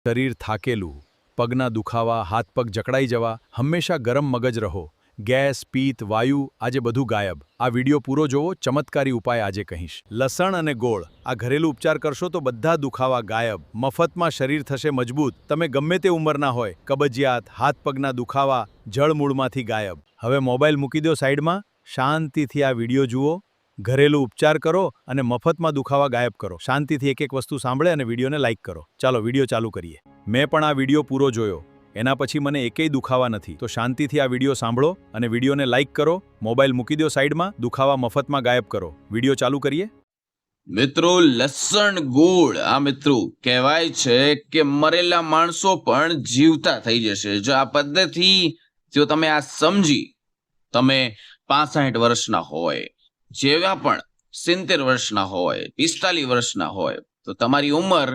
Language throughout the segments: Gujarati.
શરીર થાકેલું, પગના દુખાવા, હાથ પગ જકડાઈ જવા, હંમેશા ગરમ મગજ રહો, ગેસ, પિત્ત, વાયુ, આજે બધું ગાયબ. આ વિડિયો પૂરો જોવો, ચમત્કારી ઉપાય આજે કહીશ. લસણ અને ગોળ, આ ઘરેલું ઉપચાર કરશો તો બધા દુખાવા ગાયબ. મફતમાં શરીર થશે મજબૂત. તમે ગમે તે ઉંમરના હોય, કબજિયાત, હાથ પગના દુખાવા, જળમૂળમાંથી ગાયબ. હવે મોબાઈલ મૂકી દો સાઈડમાં, શાંતિથી આ વિડિયો જુઓ. ઘરેલું ઉપચાર કરો અને મફતમાં દુખાવા ગાયબ કરો. શાંતિથી એક વસ્તુ સાંભળે અને વિડીયોને લાઇક કરો. ચાલો વિડીયો ચાલુ કરીએ. મેં પણ આ વિડીયો પૂરો જોયો. એના પછી મને એકેય દુખાવા નથી. તો શાંતિથી આ વિડીયો સાંભળો અને વિડીયોને લાઇક કરો. મોબાઈલ મૂકી દો સાઈડમાં, દુખાવા મફતમાં ગાયબ કરો. વિડીયો ચાલુ કરીએ. મિત્રો, લસણ ગોળ, આ મિત્રો કહેવાય છે કે મરેલા માણસો પણ જીવતા થઈ જશે જો આ પદ્ધતિ, જો તમે આ સમજી, તમે 65 વર્ષના હોય, જેવા પણ 70 વર્ષના હોય, 45 વર્ષના હોય, તો તમારી ઉંમર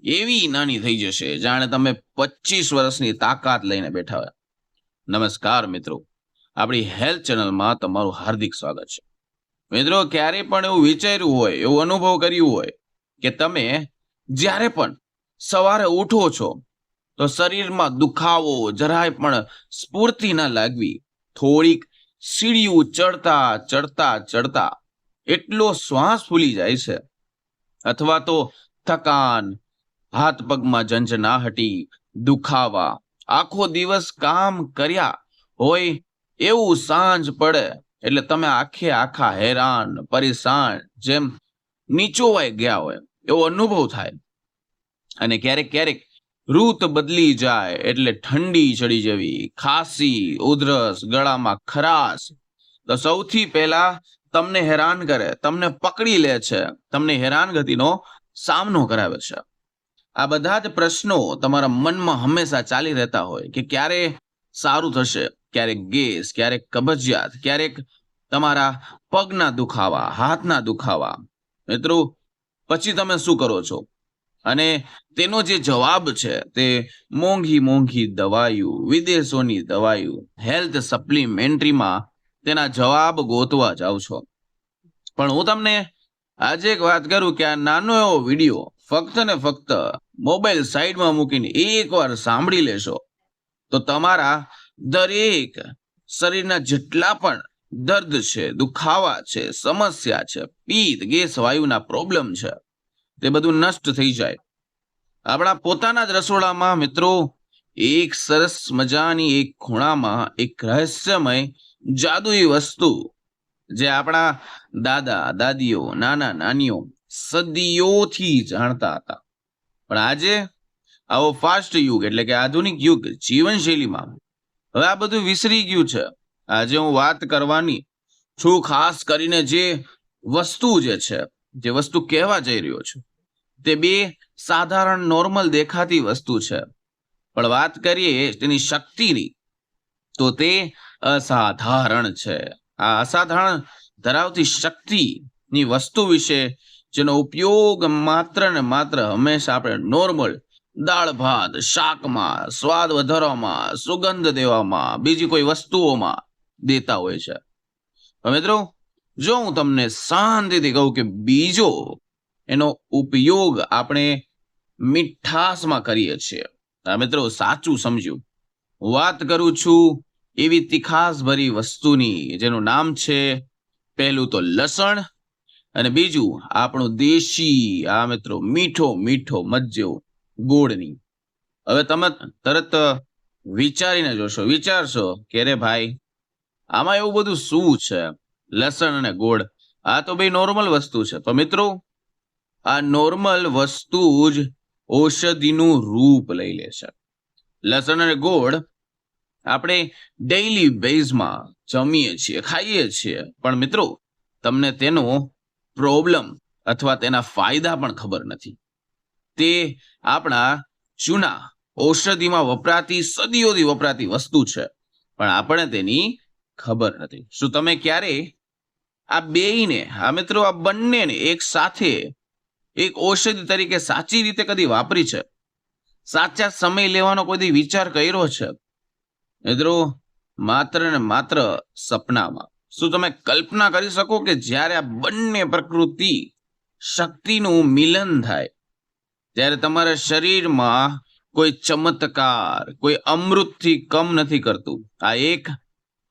એવી નાની થઈ જશે જાણે તમે 25 વર્ષની તાકાત લઈને બેઠા હોય. નમસ્કાર મિત્રો, આપણી હેલ્થ ચેનલમાં તમારું હાર્દિક સ્વાગત છે. મિત્રો, ક્યારે પણ એવું વિચાર્યું હોય, એવું અનુભવ કર્યું હોય કે તમે જ્યારે પણ સવારે ઉઠો છો તો શરીરમાં દુખાવો, જરાય પણ સ્ફૂર્તિ ના લાગવી, થોડીક સીડીઓ ચડતા ચડતા ચડતા એટલો શ્વાસ ફૂલી જાય છે, અથવા તો થકાન, હાથ પગમાં ઝંઝનાહટી, દુખાવા, આખો દિવસ કામ કર્યા હોય એવું સાંજ પડે એટલે તમે આખા હેરાન, પરેશાન, જેમ નીચોવાઈ ગયા હોય એવો અનુભવ થાય. અને ક્યારેક ક્યારેક ઋતુ બદલી જાય એટલે ઠંડી ચડી જવી, ખાંસી, ઉધરસ, ગળામાં ખરાશ, તો સૌથી પહેલા તમને હેરાન કરે, તમને પકડી લે છે, તમને હેરાનગતિનો સામનો કરાવે છે. આ બધા જ પ્રશ્નો તમારા મનમાં હંમેશા ચાલી રહેતા હોય કે ક્યારે સારું થશે, ક્યારેક ગેસ, ક્યારેક કબજિયાત, ક્યારેક તમારા પગના દુખાવા, હાથના દુખાવા. મિત્રો, પછી તમે શું કરો છો? અને તેનો જે જવાબ છે તે મોંઘી દવાઈઓ, વિદેશોની દવાઈઓ, હેલ્થ સપ્લિમેન્ટરીમાં તેના જવાબ ગોતવા જાવ છો. પણ હું તમને આજે એક વાત કરું કે આ નાનો એવો વિડીયો ફક્ત ને ફક્ત મોબાઈલ સાઈડમાં મૂકીને એકવાર સાંભળી લેશો તો તમારા દરેક શરીરના જેટલા પણ દર્દ છે, દુખાવા છે, સમસ્યા છે, પિત્ત, ગેસ, વાયુના પ્રોબ્લેમ છે, તે બધું નષ્ટ થઈ જાય. આપણા પોતાના જ રસોડામાં મિત્રો એક સરસ મજાની એક ખૂણામાં એક રહસ્યમય જાદુઈ વસ્તુ જે આપણા દાદા દાદીઓ, નાના નાનીઓ સદીઓથી જાણતા હતા, પણ આજે આવો ફાસ્ટ યુગ એટલે કે આધુનિક યુગ જીવનશૈલીમાં હવે આ બધું વિસરી ગયું છે. આજે હું વાત કરવાની છું ખાસ કરીને જે વસ્તુ છે, જે વસ્તુ કહેવા જઈ રહ્યો છું, તે બે સાધારણ નોર્મલ દેખાતી વસ્તુ છે, પણ વાત કરીએ તેની શક્તિની તો તે અસાધારણ છે. આ અસાધારણ ધરાવતી શક્તિની વસ્તુ વિશે જેનો ઉપયોગ માત્ર ને માત્ર હંમેશા આપણે નોર્મલ દાળ ભાત, શાકમાં, સ્વાદ વધારવામાં, સુગંધ દેવામાં, બીજી કોઈ વસ્તુઓમાં દેતા હોય છે. મિત્રો, જો હું તમને શાંતિથી કહું કે બીજો એનો ઉપયોગ આપણે મીઠાશમાં કરીએ છીએ. મિત્રો, સાચું સમજ્યું, વાત કરું છું એવી તીખાસ ભરી વસ્તુની જેનું નામ છે પહેલું તો લસણ અને બીજું આપણું દેશી આ મિત્રો મીઠો મધ જેવો ગોળની. હવે તમે તરત વિચારીને વિચારશો કે રે ભાઈ, આમાં એવું બધું શું છે? લસણ અને ગોળ, આ તો ભાઈ નોર્મલ વસ્તુ છે. તો મિત્રો, આ નોર્મલ વસ્તુ જ ઔષધિનું રૂપ લઈ લે છે. લસણ અને ગોળ આપણે ડેઈલી બેઝમાં જમીએ છીએ, ખાઈએ છીએ, પણ મિત્રો તમને તેનો પ્રોબ્લેમ અથવા તેના ફાયદા પણ ખબર નથી. તે આપણા જૂના ઔષધિમાં વપરાતી, સદીઓથી વપરાતી વસ્તુ છે, પણ આપણે તેની ખબર નથી. શું તમે ક્યારે આ બેયને, આ મિત્રો આ બંનેને એક સાથે એક ઔષધિ તરીકે સાચી રીતે કદી વાપરી છે? સાચા સમય લેવાનો કોઈ વિચાર કર્યો છે? મિત્રો, માત્ર ને માત્ર સપનામાં. શું તમે કલ્પના કરી શકો કે જ્યારે આ બંને પ્રકૃતિ શક્તિનું મિલન થાય ત્યારે તમારા શરીરમાં કોઈ ચમત્કાર, કોઈ અમૃતથી કમ નથી કરતું. આ એક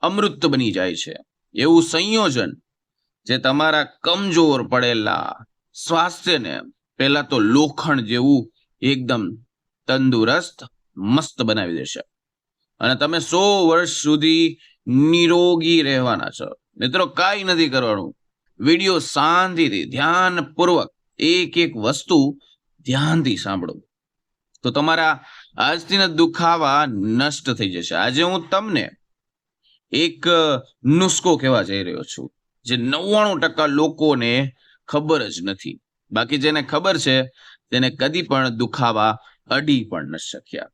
અમૃત બની જાય છે. એવું સંયોજન જે તમારા કમજોર પડેલા સ્વાસ્થ્યને પહેલા તો લોખંડ જેવું એકદમ તંદુરસ્ત મસ્ત બનાવી દેશે અને તમે 100 વર્ષ સુધી નિરોગી રહેવાના છો. મિત્રો, કાંઈ નથી કરવાનું. વિડીયો શાંતિથી ધ્યાનપૂર્વક એક એક વસ્તુ ધ્યાનથી સાંભળો તો તમારા આજથી દુખાવા નષ્ટ થઈ જશે. આજે હું તમને એક નુસ્ખો કહેવા જઈ રહ્યો છું જે 99% લોકોને ખબર જ નથી. બાકી જેને ખબર છે તેને કદી પણ દુખાવા અડી પણ ન શક્યા.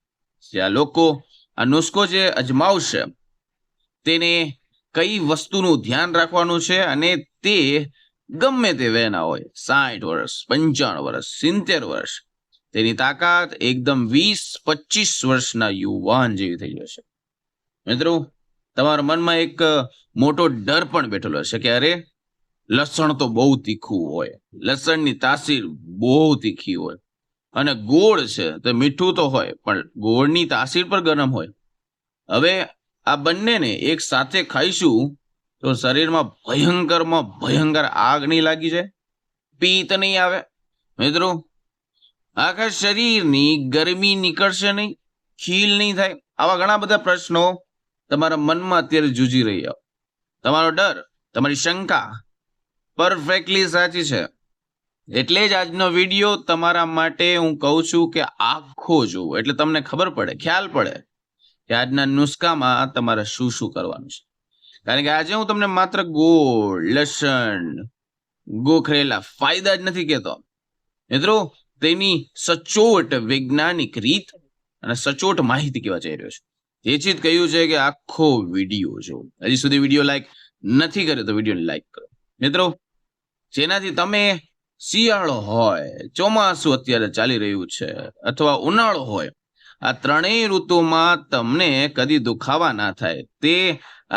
જ્યાં લોકો આ નુસ્ખો જે અજમાવશે તેને કઈ વસ્તુનું ધ્યાન રાખવાનું છે અને તે ગમે તે વયના હોય, 60 વર્ષ, 55 વર્ષ, 70 વર્ષ, તેની તાકાત એકદમ 20-25 વર્ષના યુવાન જેવી થઈ જશે. મિત્રો, તમારા મનમાં એક મોટો ડર પણ બેઠેલો હશે કે અરે લસણ તો બહુ તીખું હોય, લસણની તાસીર બહુ તીખી હોય અને ગોળ છે તો મીઠું તો હોય પણ ગોળની તાસીર પર ગરમ હોય. હવે આ બંનેને એક સાથે ખાઈશું તો શરીરમાં ભયંકર આગ નહીં લાગી જાય, પિત્ત નહીં આવે. મિત્રો, આખા શરીરની ગરમી નીકળશે નહીં, ખીલ નહીં થાય. આવા ઘણા બધા પ્રશ્નો તમારા મનમાં અત્યારે જૂજી રહ્યા. તમારો ડર, તમારી શંકા પરફેક્ટલી સાચી છે. એટલે જ આજનો વિડીયો તમારા માટે હું કહું છું કે આખો જુઓ એટલે તમને ખબર પડે, ખ્યાલ પડે કે આજના નુસ્ખામાં તમારે શું શું કરવાનું છે. કારણ કે આજે હું તમને માત્ર ગોળ, લસણ, ગોખરેલા ફાયદા જ નથી કહેતો. મિત્રો, તેની સચોટ વૈજ્ઞાનિક રીત અને સચોટ માહિતી કહેવા જઈ રહ્યો છું. તેથી જ કહ્યું છે કે આખો વિડીયો જો. હજી સુધી વિડીયો લાઈક નથી કર્યો તો વિડીયોને લાઈક કરો. મિત્રો, જેનાથી તમે શિયાળો હોય, ચોમાસું અત્યારે ચાલી રહ્યું છે અથવા ઉનાળો હોય, આ ત્રણેય ઋતુમાં તમને કદી દુખાવા ના થાય તે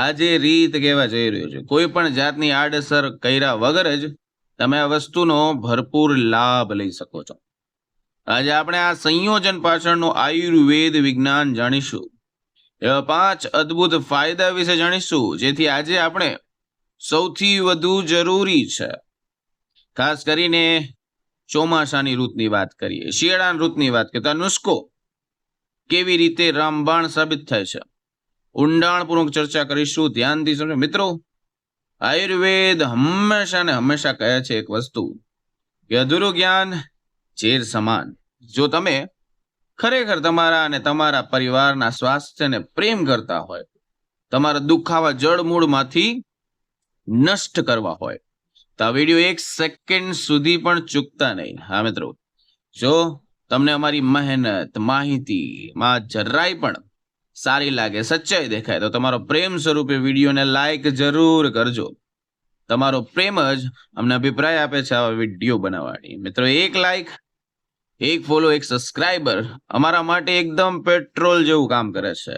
આજે રીત કહેવા જઈ રહ્યો છે. કોઈ પણ જાતની આડઅસર કર્યા વગર જ તમે આ વસ્તુનો ભરપૂર લાભ લઈ શકો છો. આજે આપણે આ સંયોજન પાછળનું આયુર્વેદ વિજ્ઞાન જાણીશું. એવા 5 અદ્ભુત ફાયદા વિશે જાણીશું જેથી આજે આપણે સૌથી વધુ જરૂરી છે. ખાસ કરીને ચોમાસાની ઋતુની વાત કરીએ, શિયાળાની ઋતુની વાત કરીએ તો આ નુસ્ખો કેવી રીતે રામબાણ સાબિત થાય છે ઊંડાણપૂર્વક ચર્ચા કરીશું. ધ્યાનથી સમજો. મિત્રો, આયુર્વેદ હંમેશા કહે છે એક વસ્તુ કે અધૂરું જ્ઞાન ઝેર સમાન. જો તમે ખરેખર તમારા અને તમારા પરિવારના સ્વાસ્થ્યને પ્રેમ કરતા હોય, તમારા દુખાવા જડમૂળમાંથી નષ્ટ કરવા હોય તો આ વિડીયો 1 સેકન્ડ સુધી પણ ચૂકતા નહીં. હા મિત્રો, જો તમને અમારી મહેનત, માહિતીમાં જરાય પણ સારી લાગે, સચ્ચાઈ દેખાય તો તમારો પ્રેમ સ્વરૂપે વિડીયોને લાઈક જરૂર કરજો. તમારો પ્રેમ જ અમને અભિપ્રાય આપે છે આવા વિડીયો બનાવવાની. મિત્રો, 1 લાઈક, 1 ફોલો, 1 સબસ્ક્રાઈબર અમારા માટે એકદમ પેટ્રોલ જેવું કામ કરે છે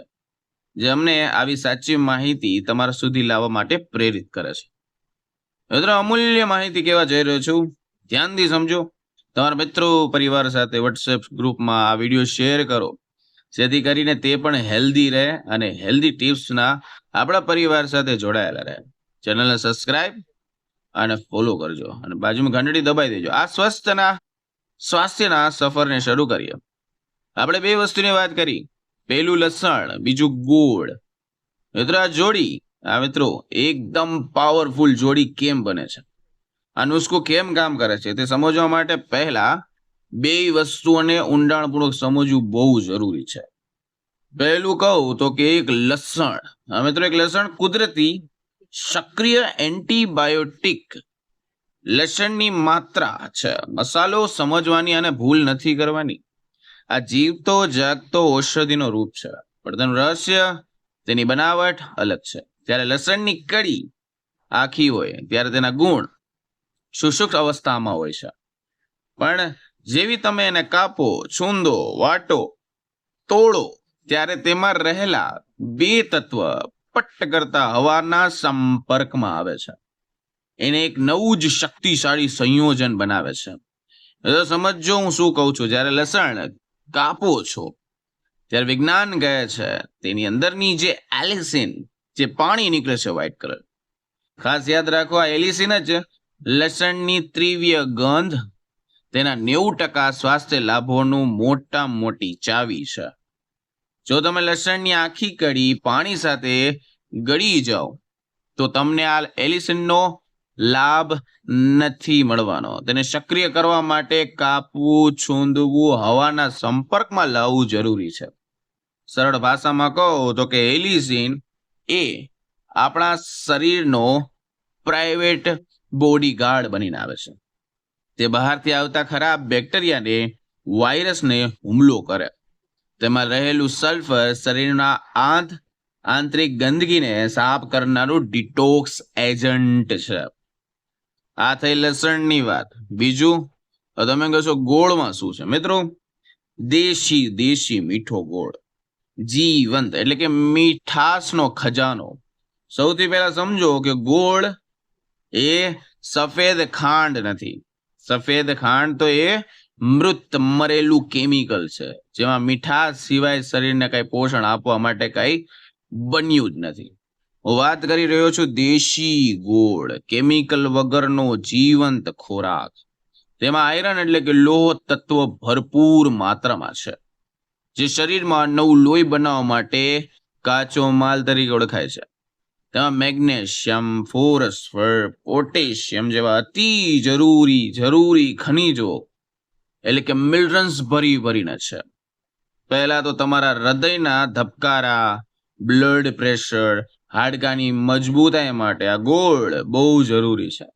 જે અમને આવી સાચી માહિતી તમારા સુધી લાવવા માટે પ્રેરિત કરે છે. મિત્રો, અમૂલ્ય માહિતી કહેવા જઈ રહ્યો છું, ધ્યાનથી સમજો. તમારા મિત્રો પરિવાર સાથે વોટ્સએપ ગ્રુપમાં આ વિડીયો શેર કરો જેથી કરીને તે પણ હેલ્ધી રહે અને હેલ્ધી ટિપ્સના આપણા પરિવાર સાથે જોડાયેલા રહે. ચેનલને સબસ્ક્રાઇબ અને ફોલો કરજો અને બાજુમાં ઘંટડી દબાવી દેજો. આ સ્વાસ્થ્યના સફરને શરૂ કરીએ. આપણે 2 વસ્તુની વાત કરી, પહેલું લસણ, બીજું ગોળ. મિત્રો, આ જોડી, મિત્રો એકદમ પાવરફુલ જોડી કેમ બને છે, આ નુસ્ખો કેમ કામ કરે છે તે સમજવા માટે પહેલા 2 વસ્તુઓને ઊંડાણપૂર્વક સમજવું બહુ જરૂરી છે. પહેલું કહું તો કે એક લસણ. મિત્રો, એક લસણ કુદરતી સક્રિય એન્ટીબાયોટિક લસણની માત્રા છે. મસાલો સમજવાની અને ભૂલ નથી કરવાની. આ જીવતો જાગતો ઔષધિનો રૂપ છે પણ તેનું રહસ્ય, તેની બનાવટ અલગ છે. ત્યારે લસણની કડી આખી હોય ત્યારે તેના ગુણ શુષ્ક અવસ્થામાં હોય છે, પણ જેવી તમે એને કાપો, છૂંદો, વાટો, તોડો ત્યારે તેમાં રહેલા 2 તત્વ પટ્ટ કરતા હવાના સંપર્કમાં આવે છે. એને એક નવું જ શક્તિશાળી સંયોજન બનાવે છે. સમજો હું શું કહું છું. જ્યારે લસણ કાપો છો ત્યારે વિજ્ઞાન કહે છે તેની અંદરની જે એલિસિન, જે પાણી નીકળે છે વ્હાઇટ કલર, ખાસ યાદ રાખો આ એલિસિન જ લસણની તીવ્ર ગંધ તેના 90% સ્વાસ્થ્ય લાભોનું મોટી ચાવી છે. જો તમે લસણની આખી કડી પાણી સાથે ગળી જાઓ તો તમને આ એલિસિનનો લાભ નથી મળવાનો. તેને સક્રિય કરવા માટે કાપવું, છૂંદવું, હવાના સંપર્કમાં લાવવું જરૂરી છે. સરળ ભાષામાં કહો તો કે એલિસિન એ આપણા શરીરનો પ્રાઇવેટ બોડીગાર્ડ બનીને આવે છે. તે બહારથી આવતા ખરાબ બેક્ટેરિયાને, વાયરસને હુમલો કરે. તેમાં રહેલું સલ્ફર શરીરના આંતરિક ગંદકીને સાફ કરનારું ડિટોક્સ એજન્ટ છે. આ થઈ લસણની વાત. બીજું તો તમે કહેશો ગોળમાં શું છે? મિત્રો, દેશી મીઠો ગોળ, જીવંત એટલે કે મીઠાશનો ખજાનો. સૌથી પહેલા સમજો કે ગોળ એ સફેદ ખાંડ નથી. સફેદ ખાંડ તો એ મૃત મરેલું કેમિકલ છે, જેમાં મીઠાશ સિવાય શરીરને કઈ પોષણ આપવા માટે કઈ બન્યું જ નથી. હું વાત કરી રહ્યો છું દેશી ગોળ, કેમિકલ વગરનો જીવંત ખોરાક. તેમાં આયરન એટલે કે લોહ તત્વ ભરપૂર માત્રામાં છે, જે શરીરમાં નવું લોહી બનાવવા માટે કાચો માલ તરીકે ઓળખાય છે. તેમાં મેગ્નેશિયમ, ફોસ્ફર, પોટેશિયમ જેવા અતિ જરૂરી ખનિજો એટલે કે મિનરલ્સ ભરીને છે. પહેલા તો તમારા હૃદયના ધબકારા, બ્લડ પ્રેશર, હાડકાની મજબૂતાઈ માટે આ ગોળ બહુ જરૂરી છે.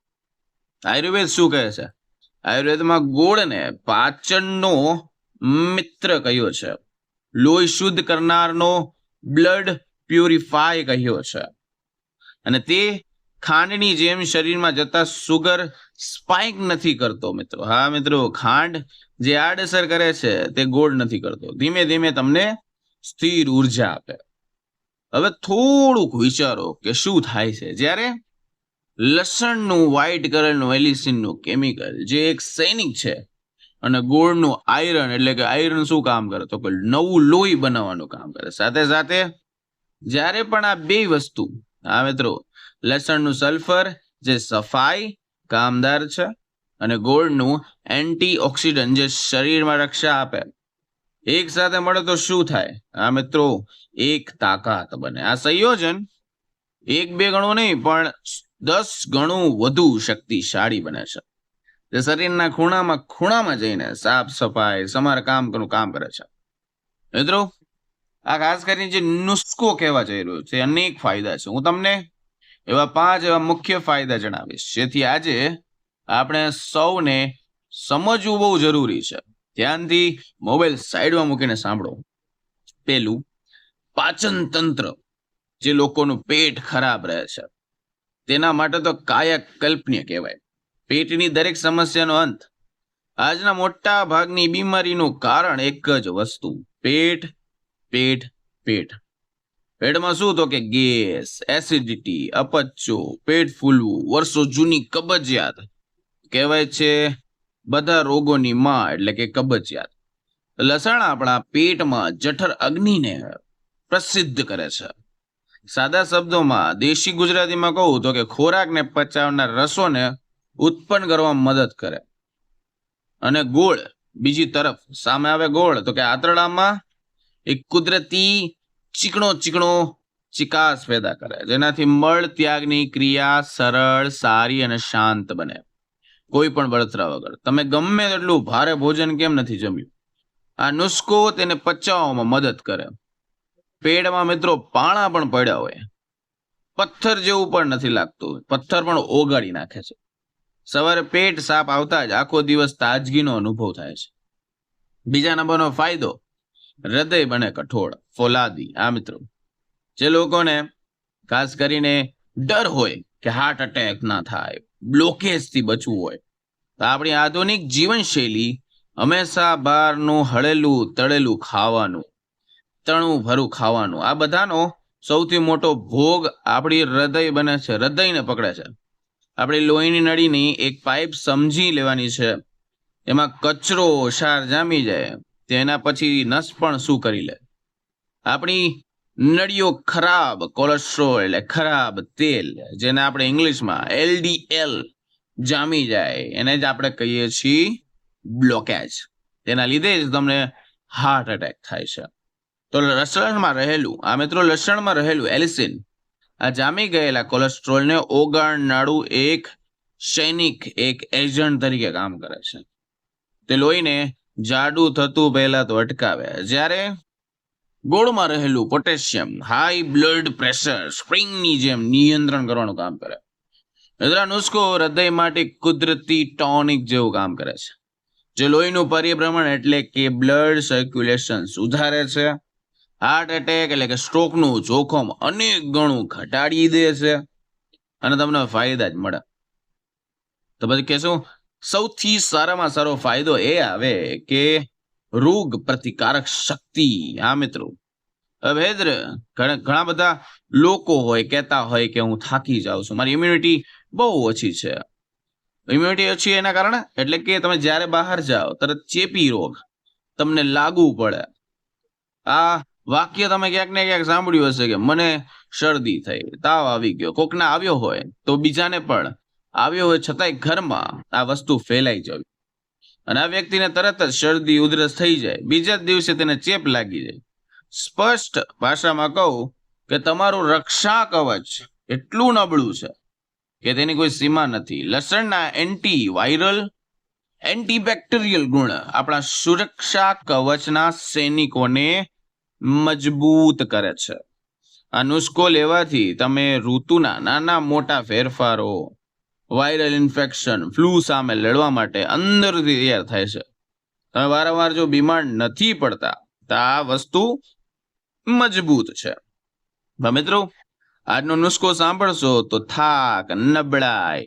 આયુર્વેદ શું કહે છે? આયુર્વેદમાં ગોળને પાચનનો મિત્ર કહ્યો છે, લોહી શુદ્ધ કરનારનો બ્લડ પ્યુરિફાય કહ્યો છે, અને તે ખાંડની જેમ શરીરમાં જતા સુગર સ્પાઇક નથી કરતો. મિત્રો, હા મિત્રો, ખાંડ જે આડઅસર કરે છે તે ગોળ નથી કરતો. ધીમે ધીમે તમને સ્થિર ઉર્જા આપે. હવે થોડુંક વિચારો કે શું થાય છે જ્યારે લસણનું વ્હાઇટ કલરનું એલિસિનનું કેમિકલ જે એક સૈનિક છે, અને ગોળનું આયરન એટલે કે આયરન શું કામ કરે? તો કે નવું લોહી બનાવવાનું કામ કરે. સાથે સાથે જ્યારે પણ આ બે વસ્તુ, હા મિત્રો, લસણનું સલ્ફર જે સફાઈ કામદાર છે, અને ગોળનું એન્ટીઓક્સિડન્ટ જે શરીરમાં રક્ષા આપે, એક સાથે મળે તો શું થાય? હા મિત્રો, એક તાકાત બને. આ સંયોજન 1-2 ગણું નહીં પણ 10 ગણું વધુ શક્તિશાળી બને છે. તે શરીરના ખૂણામાં જઈને સાફ સફાઈ, સમારકામનું કામ કરે છે. મિત્રો, આ ખાસ કરીને જે નુસ્ખો કહેવા જઈ રહ્યો છે, અનેક ફાયદા છે. હું તમને એવા 5 એવા મુખ્ય ફાયદા જણાવીશ, જેથી આજે આપણે સૌને સમજવું બહુ જરૂરી છે. ધ્યાનથી મોબાઈલ સાઈડમાં મૂકીને સાંભળો. પેલું, પાચન તંત્ર. જે લોકોનું પેટ ખરાબ રહે છે તેના માટે તો કાયાકલ્પનીય કહેવાય. પેટની દરેક સમસ્યાનો અંત. આજના મોટા ભાગની બીમારીનું કારણ એક જ વસ્તુ, પેટ. પેટમાં શું? તો કે ગેસ, એસિડિટી, અપચો, પેટ ફૂલવું, વર્ષો જૂની કબજિયાત. કહેવાય છે બધા રોગોની માં એટલે કે કબજિયાત. લસણ આપણા પેટમાં જઠર અગ્નિને પ્રસિદ્ધ કરે છે. સાદા શબ્દોમાં, દેશી ગુજરાતીમાં કહું તો કે ખોરાકને પચાવનાર રસોને ઉત્પન્ન કરવામાં મદદ કરે. અને ગોળ, બીજી તરફ સામે આવે ગોળ તો કે આંતરડામાં એક કુદરતી ચીકણો ચિકાસ પેદા કરે, જેનાથી મળ ત્યાગની ક્રિયા સરળ, સારી અને શાંત બને, કોઈ પણ બળતરા વગર. તમે ગમે તેટલું ભારે ભોજન કેમ નથી જમ્યું, આ નુસ્ખો તેને પચાવવામાં મદદ કરે. પેટમાં મિત્રો પાણા પણ પડ્યા હોય, પથ્થર જેવું પણ નથી લાગતું, પથ્થર પણ ઓગાળી નાખે છે. સવારે પેટ સાફ આવતા જ આખો દિવસ તાજગીનો અનુભવ થાય છે. બીજા નંબરનો ફાયદો, હૃદય બને કઠોળ, ફોલાદી. આ મિત્રો, જે લોકોને ખાસ કરીને ડર હોય કે હાર્ટ એટેક ના થાય, બ્લોકેજથી બચવું હોય, તો આપણી આધુનિક જીવનશૈલી હંમેશા બહારનું હળેલું તળેલું ખાવાનું, તણું ભરું ખાવાનું, આ બધાનો સૌથી મોટો ભોગ આપણી હૃદય બને છે, હૃદયને પકડે છે. આપણી લોહીની નળીની એક પાઇપ સમજી લેવાની છે, એમાં કચરો ક્ષાર જામી જાય, તેના પછી નસ પણ શું કરી લે, આપણી નળીઓ ખરાબ કોલેસ્ટ્રોલ એટલે ખરાબ તેલ, જેને આપણે ઇંગ્લિશમાં LDL જામી જાય, એને જ આપણે કહીએ છીએ બ્લોકેજ. તેના લીધે જ તમને હાર્ટ એટેક થાય છે. તો લસણમાં રહેલું લસણમાં રહેલું એલિસિન આ જામી ગયેલા કોલેસ્ટ્રોલને ઓગાળનારું એક સૈનિક, એક એજન્ટ તરીકે કામ કરે છે. તે લોહીને જાડું થતું પહેલા તો અટકાવે. જ્યારે ગોળમાં રહેલું પોટેશિયમ હાઈ બ્લડ પ્રેશર સ્પ્રિંગની જેમ નિયંત્રણ કરવાનું કામ કરે. આ નુસ્ખો હૃદય માટે કુદરતી ટોનિક જેવું કામ કરે છે, જે લોહીનું પરિભ્રમણ એટલે કે બ્લડ સર્ક્યુલેશન સુધારે છે. હાર્ટ એટેક એટલે કે સ્ટ્રોકનું જોખમ અનેક ગણું ઘટાડી દે છે અને તમને ફાયદા જ મળે. તો પછી કહેશું સૌથી સારામાં સારો ફાયદો એ આવે કે રોગ પ્રતિકારક શક્તિ. હા મિત્રો, ભેદ્ર ઘણા બધા લોકો કહેતા હોય કે હું થાકી જાઉં છું, મારી ઇમ્યુનિટી બહુ ઓછી છે. ઇમ્યુનિટી ઓછી એના કારણે એટલે કે તમે જ્યારે બહાર જાઓ તરત ચેપી રોગ તમને લાગુ પડે. આ વાક્ય તમે ક્યાંક ને ક્યાંક સાંભળ્યું હશે કે મને શરદી થઈ, તાવ આવી ગયો. કોકને આવ્યો હોય તો બીજાને પણ આવ્યો હોય છતાંય ઘરમાં આ વસ્તુ ફેલાઈ જવી અને આ વ્યક્તિને તરત જ શરદી ઉધરસ થઈ જાય, બીજા જ દિવસે તેને ચેપ લાગી જાય. સ્પષ્ટ ભાષામાં કહું કે તમારું રક્ષા કવચ એટલું નબળું છે કે તેની કોઈ સીમા નથી. લસણના એન્ટી વાયરલ એન્ટીબેક્ટેરિયલ ગુણ આપણા સુરક્ષા કવચના સૈનિકોને મજબૂત કરે છે. આ નુસ્ખો લેવાથી તમે ઋતુના નાના મોટા ફેરફારો, વાયરલ ઇન્ફેક્શન, ફ્લૂ સામે લડવા માટે અંદરથી તૈયાર થાય છે. તમે વારંવાર જો બીમાર નથી પડતા તો આ વસ્તુ મજબૂત છે. મિત્રો, આજનો નુસ્ખો સાંભળશો તો થાક, નબળાઈ,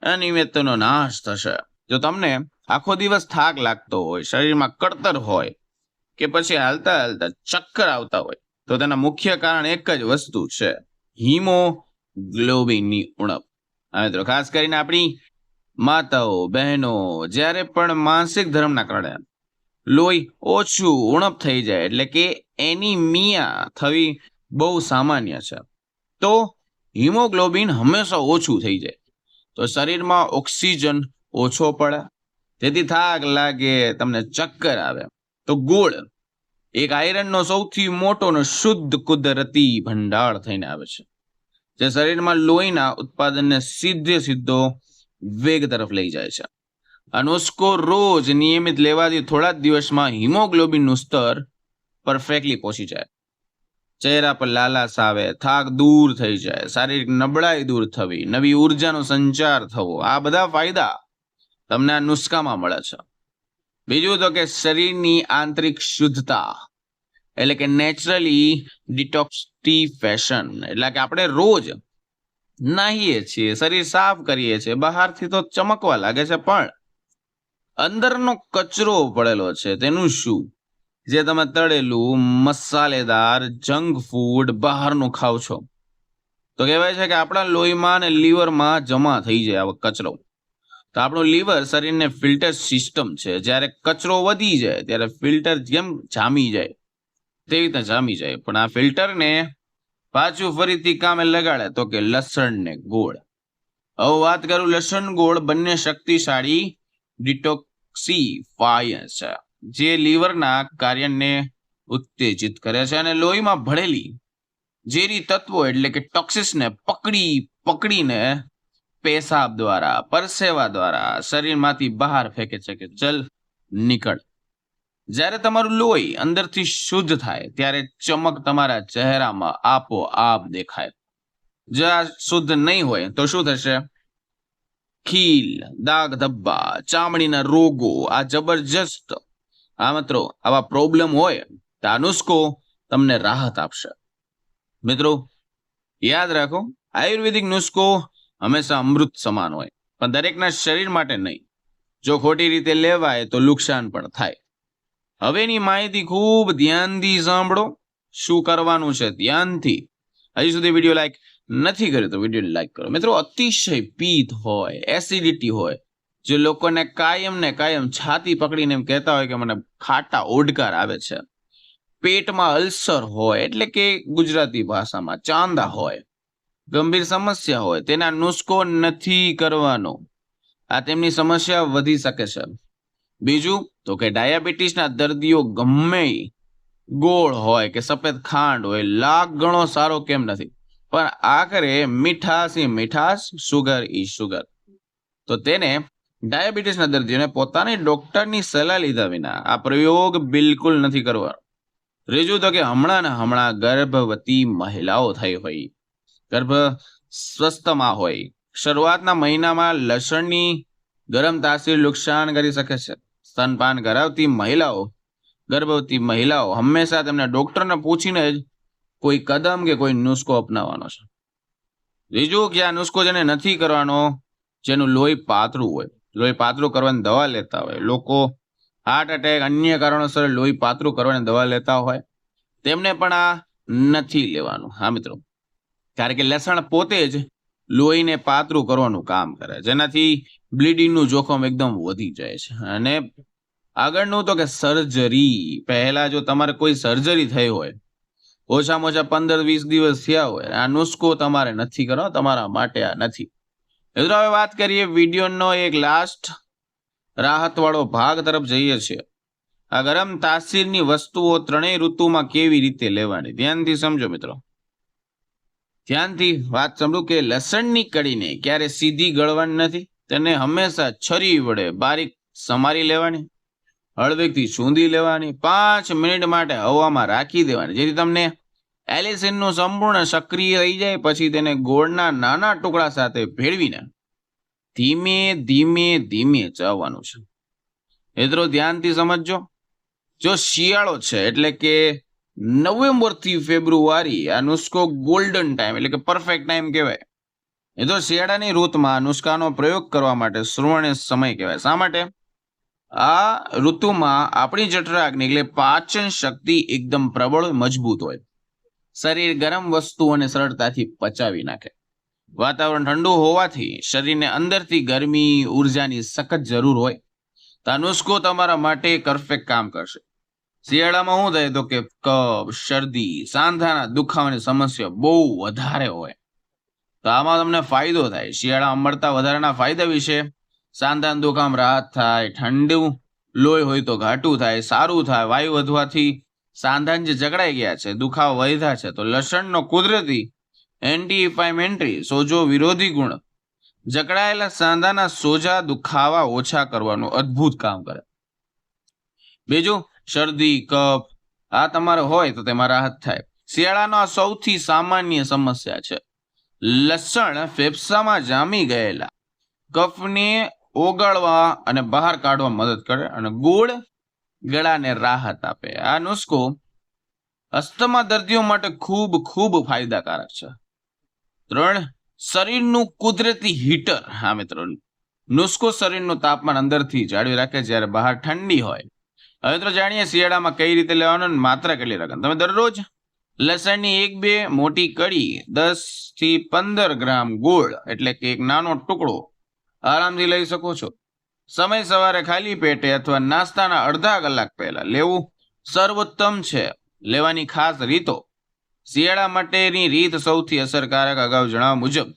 અનિયમિતતાનો નાશ થશે. જો તમને આખો દિવસ થાક લાગતો હોય, શરીરમાં કળતર હોય કે પછી હાલતા હાલતા ચક્કર આવતા હોય તો તેના મુખ્ય કારણ એક જ વસ્તુ છે, હિમોગ્લોબિનની ઉણપ. મિત્રો, ખાસ કરીને આપણી માતાઓ, બહેનો જ્યારે પણ માસિક ધર્મના કારણે લોહી ઓછું ઉણપ થઈ જાય એટલે કે એનિમિયા થવી બહુ સામાન્ય છે. તો હિમોગ્લોબિન હંમેશા ઓછું થઈ જાય તો શરીરમાં ઓક્સિજન ઓછો પડે, તેથી થાક લાગે, તમને ચક્કર આવે. તો ગોળ એક આયરનનો સૌથી મોટો અને શુદ્ધ કુદરતી ભંડાર થઈને આવે છે, જે શરીરમાં લોહીના ઉત્પાદનને સીધો વેગ તરફ લઈ જાય છે. આ નુસ્ખો રોજ નિયમિત લેવાથી થોડા જ દિવસમાં હિમોગ્લોબિનનું સ્તર પરફેક્ટલી પહોંચી જાય. ચહેરા પર લાલાશ આવે, થાક દૂર થઈ જાય, શારીરિક નબળાઈ દૂર થવી, નવી ઉર્જાનો સંચાર થવો, આ બધા ફાયદા તમને આ નુસ્ખામાં મળે છે. બીજું તો કે શરીરની આંતરિક શુદ્ધતા એટલે કે નેચરલી ડિટોક્સિફિકેશન, એટલે કે આપણે રોજ નાહીએ છીએ, શરીર સાફ કરીએ છીએ, બહારથી તો ચમકવા લાગે છે પણ અંદરનો કચરો પડેલો છે તેનું શું? જે તમે તળેલું, મસાલેદાર, જંક ફૂડ બહારનું ખાવ છો તો કહેવાય છે કે આપણા લોહીમાં અને લીવરમાં જમા થઈ જાય આવો કચરો. તો આપણું લીવર શરીરને ફિલ્ટર સિસ્ટમ છે, જ્યારે કચરો વધી જાય ત્યારે ફિલ્ટર જેમ જામી જાય તેવી રીતે જામી જાય. પણ આ ફિલ્ટરને પાછું ફરીથી કામે લગાડે તો કે લસણ ને ગોળ. હવે વાત કરું લસણ ગોળ બંને શક્તિશાળી ડિટોક્સિફાયર છે, જે લીવરના કાર્યને ઉત્તેજિત કરે છે અને લોહીમાં ભળેલી ઝેરી તત્વો એટલે કે ટોક્સિસને પકડીને પેશાબ દ્વારા, પરસેવા દ્વારા શરીરમાંથી બહાર ફેંકે છે કે ચલ નીકળ. જ્યારે તમારું લોહી અંદરથી શુદ્ધ થાય ત્યારે ચમક તમારા ચહેરામાં આપોઆપ દેખાય. જો આ શુદ્ધ નહીં હોય તો શું થશે? ખીલ, દાગ ધબ્બા, ચામડીના રોગો, આ જબરજસ્ત મિત્રો આવા પ્રોબ્લેમ હોય તો આ નુસ્ખો તમને રાહત આપશે. મિત્રો, યાદ રાખો, આયુર્વેદિક નુસ્ખો હંમેશા અમૃત સમાન હોય, પણ દરેકના શરીર માટે નહીં. જો ખોટી રીતે લેવાય તો નુકસાન પણ થાય. હવેની માહિતી ખૂબ ધ્યાનથી સાંભળો. શું કરવાનું છે ધ્યાનથી. હજી સુધી વિડીયો લાઈક નથી કર્યો તો વિડીયો લાઈક કરો. મિત્રો, અતિશય પિત્ત હોય, એસિડિટી હોય, જે લોકોને કાયમ છાતી પકડીને એમ કહેતા હોય કે મને ખાટા ઓડકાર આવે છે, પેટમાં અલ્સર હોય એટલે કે ગુજરાતી ભાષામાં ચાંદા હોય, ગંભીર સમસ્યા હોય, તેના નુસ્ખો નથી કરવાનો. આ તેમની સમસ્યા વધી શકે છે. બીજું તો કે ડાયાબિટીસના દર્દીઓ ગમે ગોળ હોય કે સફેદ ખાંડ હોય, લાખ ગણો સારો કેમ નથી, પણ આખરે મીઠાશ ઈ મીઠાશ, સુગર ઈ સુગર. તો તેને ડાયાબિટીસના દર્દીઓને પોતાની ડોક્ટરની સલાહ લીધા વિના આ પ્રયોગ બિલકુલ નથી કરવાનો. ત્રીજું તો કે હમણાં ને હમણાં ગર્ભવતી મહિલાઓ થઈ હોય, ગર્ભ સ્વસ્થમાં હોય, શરૂઆતના મહિનામાં લસણની ગરમ તાસીર નુકસાન કરી શકે છે. સ્તનપાન કરાવતી મહિલાઓ, ગર્ભવતી મહિલાઓ હંમેશા તેમના ડોક્ટરને પૂછીને જ કોઈ કદમ કે કોઈ નુસ્ખો અપનાવવાનો છે. ત્રીજું કે આ નુસ્ખો જેને નથી કરવાનો, જેનું લોહી પાતળું હોય, લોહી પાતળું કરવાની દવા લેતા હોય, લોકો હાર્ટ એટેક અન્ય કારણોસર લોહી પાતળું કરવાની દવા લેતા હોય, તેમને પણ આ નથી લેવાનું. હા મિત્રો, કારણ કે લસણ પોતે જ લોહીને પાતળું કરવાનું કામ કરે, જેનાથી બ્લીડિંગનું જોખમ એકદમ વધી જાય છે. અને આગળનું તો કે સર્જરી પહેલા જો તમારે કોઈ સર્જરી થઈ હોય, ઓછામાં ઓછા 15-20 દિવસ થયા હોય, આ નુસ્ખો તમારે નથી કરવો, તમારા માટે આ નથી. મિત્રો હવે વાત કરીએ વિડીયોનો એક લાસ્ટ રાહતવાળો ભાગ તરફ જઈએ છીએ. આ ગરમ તાસીરની વસ્તુઓ ત્રણેય ઋતુમાં કેવી રીતે લેવાની, ધ્યાનથી સમજો મિત્રો, ધ્યાનથી વાત સમજો કે લસણની કળીને ક્યારે સીધી ગળવાની નથી, તેને હંમેશા છરી વડે બારીક સમારી લેવાની, હળવેકથી સૂંધી લેવાની, 5 મિનિટ માટે હવામાં રાખી દેવાની, જેથી તમને એલિસિનનું સંપૂર્ણ સક્રિય થઈ જાય. પછી તેને ગોળના નાના ટુકડા સાથે ભેળવીને ધીમે ધીમે ધીમે ચાવવાનું છે. મિત્રો ધ્યાનથી સમજજો, જો શિયાળો છે એટલે કે નવેમ્બર થી ફેબ્રુઆરી, આ નુસ્ખો ગોલ્ડન ટાઈમ એટલે કે પરફેક્ટ ટાઈમ કહેવાય. એ તો શિયાળાની ઋતુમાં નુસ્ખાનો પ્રયોગ કરવા માટે સુવર્ણ સમય કહેવાય. શા માટે? આ ઋતુમાં આપણી જઠરાગ્નિ એટલે પાચન શક્તિ એકદમ પ્રબળ મજબૂત હોય, શરીર ગરમ વસ્તુઓને સરળતાથી પચાવી નાખે. વાતાવરણ ઠંડુ હોવાથી શરીરને અંદરથી ગરમી ઉર્જાની સખત જરૂર હોય, તો આ નુસ્ખો તમારા માટે પરફેક્ટ કામ કરશે. શિયાળામાં શું થાય તો કે કફ, શરદી, સાંધાના દુખાવાની સમસ્યા બહુ વધારે હોય, તો આમાં તમને ફાયદો થાય. શિયાળામાં મળતા વધારાના ફાયદા વિશે: સાંધાના દુખામ રાહત થાય, ઠંડુ લોહી હોય તો ઘાટું થાય, સારું થાય, વાયુ વધવાથી સાંધાને જે જકડાઈ ગયા છે, દુખાવા વધ્યા છે, તો લસણનો કુદરતી એન્ટી ઇન્ફ્લેમેટરી સોજો વિરોધી ગુણ જકડાયેલા સાંધાના સોજા દુખાવા ઓછા કરવાનું અદ્ભુત કામ કરે. બીજું, શરદી કફ આ તમારે હોય તો તેમાં રાહત થાય. શિયાળાનો આ સૌથી સામાન્ય સમસ્યા છે. લસણ ફેફસામાં જામી ગયેલા કફને ઓગાળવા અને બહાર કાઢવા મદદ કરે, અને ગોળ ગળાને રાહત આપે. આ નુસ્ખો અસ્થમા દર્દીઓ માટે ખૂબ ખૂબ ફાયદાકારક છે. 3, શરીરનું કુદરતી હીટર. હા મિત્રો, નુસ્ખો શરીરનું તાપમાન અંદરથી જાળવી રાખે જ્યારે બહાર ઠંડી હોય. હવે તો જાણીએ શિયાળામાં કઈ રીતે લેવાનું, માત્ર કેટલી રકમ. તમે દરરોજ લસણની 1-2 મોટી કળી, 10 થી 15 ગ્રામ ગોળ એટલે કે એક નાનો ટુકડો આરામથી લઈ શકો છો. સમય સવારે ખાલી પેટે અથવા નાસ્તાના અડધા કલાક પહેલા લેવું સર્વોત્તમ છે. લેવાની ખાસ રીતો: શિયાળા માટેની રીત સૌથી અસરકારક અગાઉ જણાવ્યા મુજબ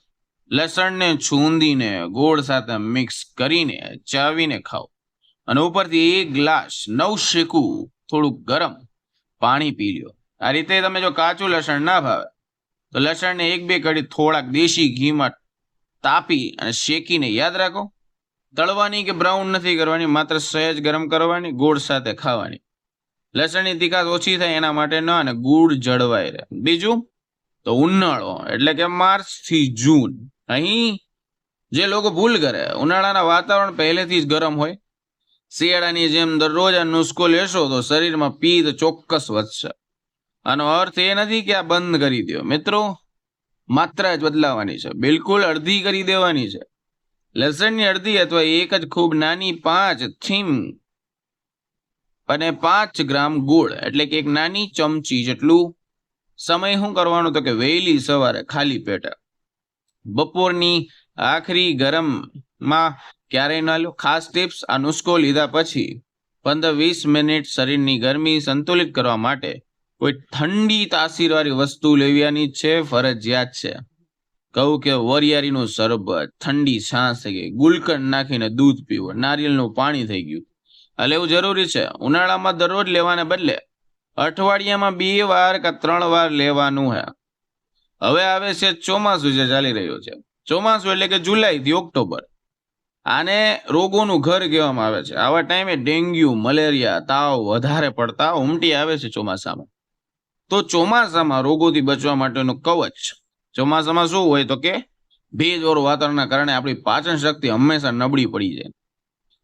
લસણને છૂંદીને ગોળ સાથે મિક્સ કરીને ચાવીને ખાઓ, અને ઉપરથી 1 ગ્લાસ નવશેકું થોડું ગરમ પાણી પી લ્યો. આ રીતે તમે જો કાચું લસણ ના ભાવે તો લસણને 1-2 કડી થોડાક દેશી ઘીમાં તાપી અને શેકીને, યાદ રાખો તળવાની કે બ્રાઉન નથી કરવાની, માત્ર સહેજ ગરમ કરવાની, ગોળ સાથે ખાવાની. લસણની તીખાશ ઓછી થાય એના માટે ન, અને ગૂળ જળવાઈ રહે. બીજું તો ઉનાળો એટલે કે માર્ચ થી જૂન. અહીં જે લોકો ભૂલ કરે, ઉનાળાના વાતાવરણ પહેલેથી જ ગરમ હોય. શિયાળાની જેમ દરરોજ આ નુસ્ખો લેશો તો શરીરમાં પિત્ત ચોક્કસ વધશે. આનો અર્થ એ નથી કે આ બંધ કરી દો. મિત્રો, માત્રા જ બદલાવાની છે, બિલકુલ અડધી કરી દેવાની છે. લસણની અડધી અથવા એક જ ખૂબ નાની 5 થીમ અને 5 ગ્રામ ગોળ એટલે કે એક નાની ચમચી જેટલું. સમય શું કરવાનું તો કે વહેલી સવારે ખાલી પેટે, બપોરની આખરી ગરમમાં ક્યારેય ના લો. ખાસ ટિપ્સ: આ નુસ્ખો લીધા પછી 15-20 મિનિટ શરીરની ગરમી સંતુલિત કરવા માટે કોઈ ઠંડી તાસીરવાળી વસ્તુ લેવાની છે, ફરજિયાત છે. કહું કે વરિયાળીનું શરબત, ઠંડી છાશ થઈ ગઈ, ગુલકંદ નાખીને દૂધ પીવું, નારિયેળનું પાણી થઈ ગયું, આ લેવું જરૂરી છે. ઉનાળામાં દરરોજ લેવાને બદલે અઠવાડિયામાં 2 વાર કે 3 વાર લેવાનું હે. હવે આવે છે ચોમાસું જે ચાલી રહ્યું છે. ચોમાસું એટલે કે જુલાઈથી ઓક્ટોબર. આને રોગોનું ઘર કહેવામાં આવે છે. આવા ટાઈમે ડેન્ગ્યુ, મલેરિયા, તાવ વધારે પડતા ઉમટી આવે છે ચોમાસામાં. તો ચોમાસામાં રોગોથી બચવા માટેનું કવચ. ચોમાસામાં શું હોય તો કે ભેજવાળું વાતાવરણના કારણે આપણી પાચન શક્તિ હંમેશા નબળી પડી જાય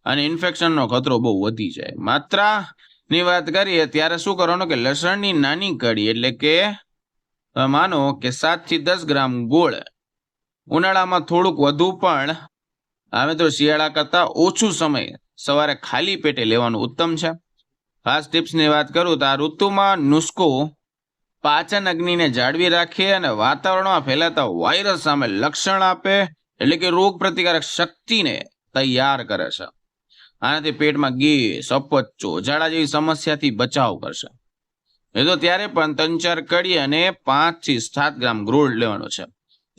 અને ઇન્ફેક્શનનો ખતરો બહુ વધી જાય. માત્રાની વાત કરીએ ત્યારે શું કરવાનું કે લસણની નાની કડી એટલે કે માનો કે 7 થી 10 ગ્રામ ગોળ ઉનાળામાં થોડુંક વધુ પણ આવે તો શિયાળા કરતાં ઓછું સમય સવારે ખાલી પેટે લેવાનું ઉત્તમ છે. ખાસ ટિપ્સની વાત કરું તો આ ઋતુમાં નુસ્ખો પાચન અગ્નિને જાળવી રાખે અને વાતાવરણમાં ફેલાતા વાયરસ સામે લક્ષણ આપે એટલે કે રોગ પ્રતિકારક શક્તિને તૈયાર કરે છે. આનાથી પેટમાં ગેસ, અપચો, ઝાડા જેવી સમસ્યાથી બચાવ કરશે. એ તો ત્યારે પણ 3-4 કડી અને 5 થી 7 ગ્રામ ગોળ લેવાનો છે.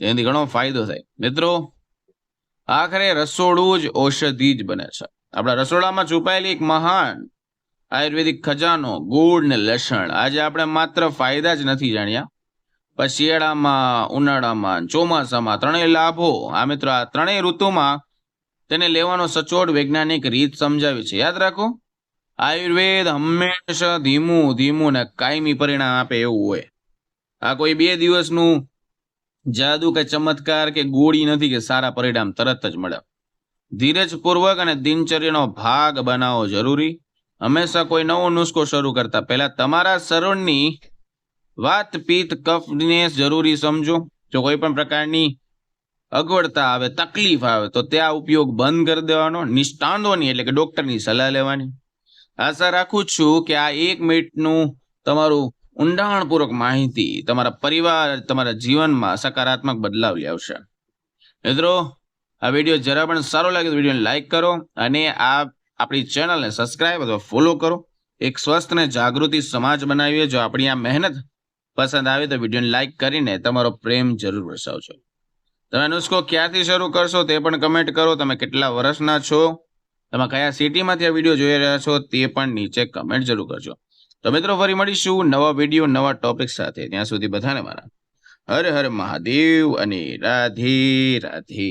એનાથી ઘણો ફાયદો થાય. મિત્રો, આખરે રસોડું જ ઔષધિ જ બને છે. આપણા રસોડામાં છુપાયેલી એક મહાન આયુર્વેદિક ખજાનો ગોળ ને લસણ. આજે આપણે માત્ર ફાયદા જ નથી જાણ્યા, પણ શિયાળામાં, ઉનાળામાં, ચોમાસામાં ત્રણેય લાભો. આ મિત્રો, આ ત્રણેય ઋતુમાં તેને લેવાનો સચોટ વૈજ્ઞાનિક રીત સમજાવી છે. યાદ રાખો, આયુર્વેદ હંમેશા ધીમું ધીમું ને કાયમી પરિણામ આપે એવું હોય. આ કોઈ 2 દિવસનું જાદુ કે ચમત્કાર કે ગોળી નથી કે સારા પરિણામ તરત જ મળે. ધીરજપૂર્વક અને દિનચર્યાનો ભાગ બનાવવો જરૂરી. હંમેશા કોઈ નવો નુસ્ખો શરૂ કરતા પહેલા તમારા શરીરની વાત, પિત્ત, કફને જરૂરી સમજો. જો કોઈ પણ પ્રકારની અગવડતા આવે, તકલીફ આવે તો ત્યાં ઉપયોગ બંધ કરી દેવાનો. નિષ્ણાતોની એટલે કે ડોક્ટરની સલાહ લેવાની. આશા રાખું છું કે આ 1 મિનિટનું તમારું ઊંડાણપૂર્વક માહિતી તમારા પરિવાર, તમારા જીવનમાં સકારાત્મક બદલાવ લાવશે. મિત્રો, આ વિડીયો જરા પણ સારો લાગે તો વિડીયોને લાઈક કરો અને આ આપણી ચેનલને સબસ્ક્રાઇબ અથવા ફોલો કરો. એક સ્વસ્થ અને જાગૃતિ સમાજ બનાવીએ. જો આપણી આ મહેનત પસંદ આવે તો વિડીયોને લાઈક કરીને તમારો પ્રેમ જરૂર વરસાવજો. તમે નુસ્ખો ક્યાંથી શરૂ કરશો તે પણ કમેન્ટ કરો. તમે કેટલા વર્ષના છો, તમે કયા સિટીમાંથી આ વિડીયો જોઈ રહ્યા છો તે પણ નીચે કમેન્ટ જરૂર કરજો. તો મિત્રો, ફરી મળીશું નવા વિડીયો, નવા ટોપિક સાથે. ત્યાં સુધી બધાને મારા હર હર મહાદેવ અને રાધે રાધે.